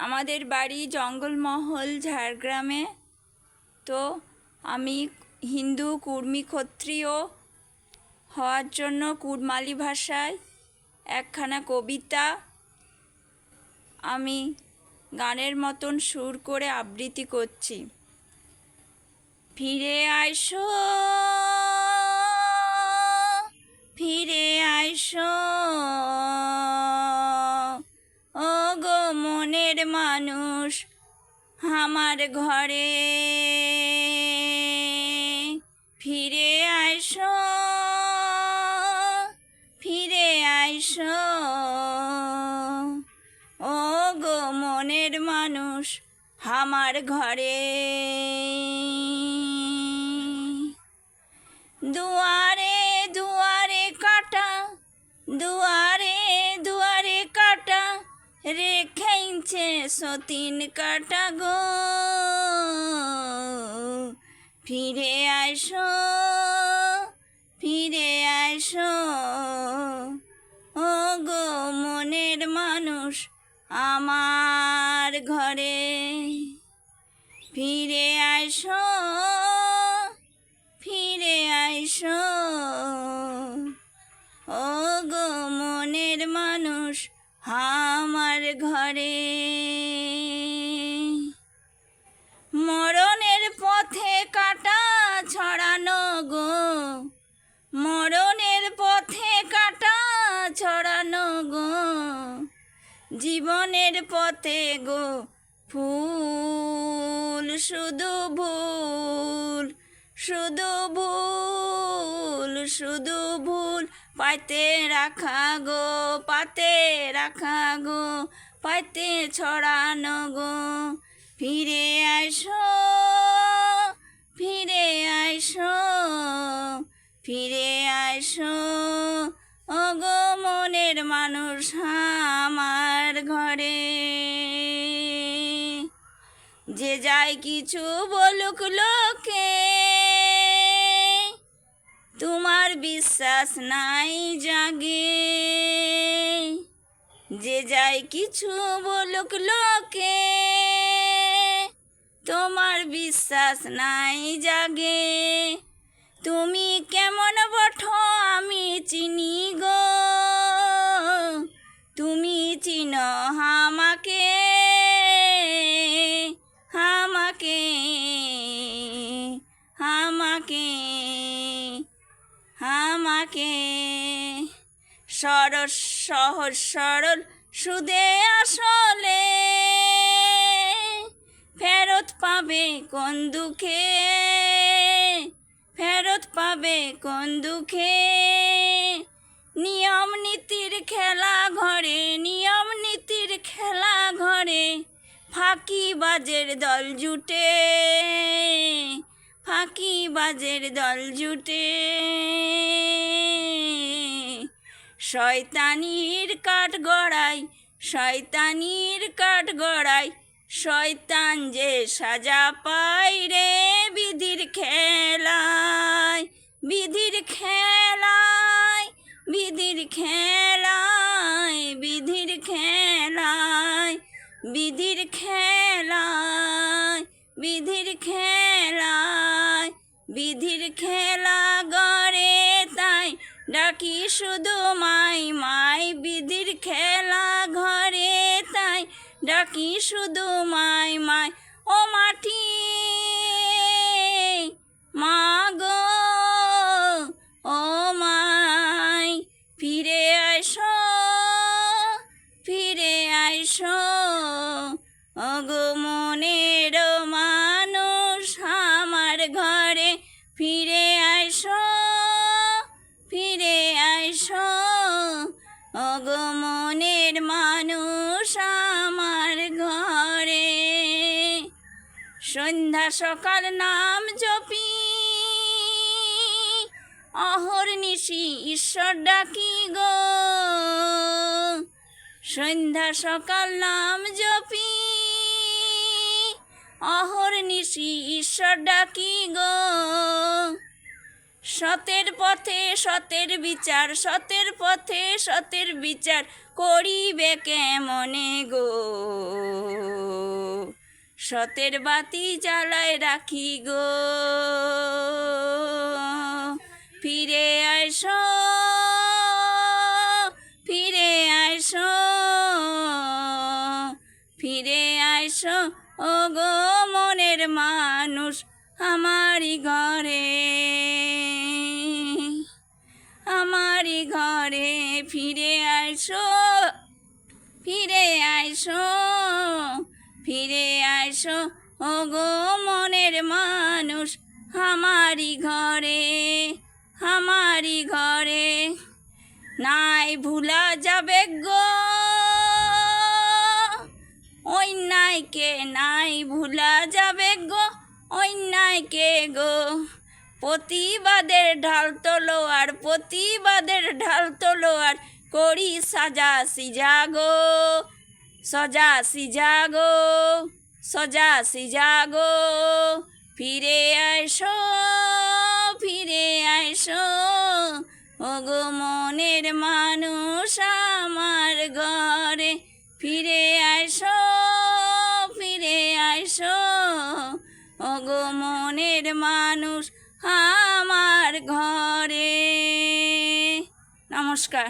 আমাদের বাড়ি জঙ্গলমহল ঝাড়গ্রামে। তো আমি হিন্দু কুর্মী ক্ষত্রিয় হওয়ার জন্য কুড়মালি ভাষায় একখানা কবিতা আমি গানের মতন সুর করে আবৃত্তি করছি। ফিরে আইসো, ফিরে আইসো, ও গো মনের মানুষ আমার ঘরে। ফিরে আইসো, ফিরে আইসো, ও গো মনের মানুষ আমার ঘরে। দুয়ারে দুয়ারে কাটা, দুয়ারে দুয়ারে কাটা, রেখেছে সতীন কাটা গো। ফিরে আইসো, ফিরে আইসো, ও গো মনের মানুষ আমার ঘরে। ফিরে আইসো, ফিরে আইসো, ও গো মনের মানুষ আমার ঘরে। মরণের পথে কাটা ছড়ানো গো, মরণের পথে কাটা ছড়ানো গো, জীবনের পথে গো ফুল শুধু ভুল, শুধু ভুল, শুধু ভুল পাইতে রাখা গো, পাতে রাখা গো, পাইতে ছড়ানো গো। ফিরে আইসো, ফিরে আইসো, ফিরে আইসো, ও গো মনের মানুষ আমার ঘরে। যে যায় কিছু বলুক লোকে, তোমার বিশ্বাস নাই জাগে। যে যায় কিছু বলুক লোকে, তোমার বিশ্বাস নাই জাগে। তুমি কেমন বঠো আমি চিনি গো, তুমি চিনো আমাকে, আমাকে, আমাকে, আমাকে। সরল সহজ সরল সুদে আসলে ফেরত পাবে কোন দুঃখে, ফেরত পাবে কোন দুঃখে। নিয়ম নীতির খেলা ঘরে, নিয়ম নীতির খেলা ঘরে, ফাঁকিবাজের দল জুটে, ফাঁকিবাজের দল জুটে। শয়তানির কাঠ গড়াই, শয়তানির কাঠ গড়াই, শয়তান যে সাজা পায় রে বিধির খেলায়, বিধির খেলায়, বিধির খেলায়, বিধির খেলায়, বিধির খেলায়, বিধির খেলায়, বিধির খেলা গড়ে তাই ডাকি শুধু মাই মাই। বিধির খেলা ঘরে তাই ডাকি শুধু মাই মাই। ও মাটি মা গো, ও মাই, ফিরে আইসো, ফিরে আইসো, ও গো মনের মানুষ আমার ঘরে। ফিরে আইসো, ফিরে আইসো, ও গো মনের মানুষ আমার ঘরে। সন্ধ্যা সকাল নাম জপি, অহর্নিশি ঈশ্বর ডাকি গো। সন্ধ্যা সকাল নাম জপি, অহর্নিশি ঈশ্বর ডাকি গো। সতের পথে সতের বিচার, সতের পথে সতের বিচার করিবে কেমনে গো। সতের বাতি জ্বালায় রাখি গো। ফিরে আইসো, ফিরে আইসো, ফিরে আইসো ও গো মনের মানুষ আমারই ঘরে, আমারই ঘরে ফিরে আইসো, ফিরে আইসো, ফিরে আইসো ও গো মনের মানুষ আমারই ঘরে, আমারই ঘরে। নাই ভুলা যাবে গো অন্যায়কে, নাই ভুলা যাবে গো অন্যায়কে গো। প্রতিবাদের ঢাল তোলো আর, প্রতিবাদের ঢাল তোলো আর, করি সাজা সিজা গো, সজা সিজা গো, সজা সিজা গো। ফিরে আইসো, ফিরে আইসো ও গো মনের মানুষ আমার ঘরে। ফিরে আইসো, ফিরে আইসো ও গো মনের মানুষ আমার ঘরে। নমস্কার।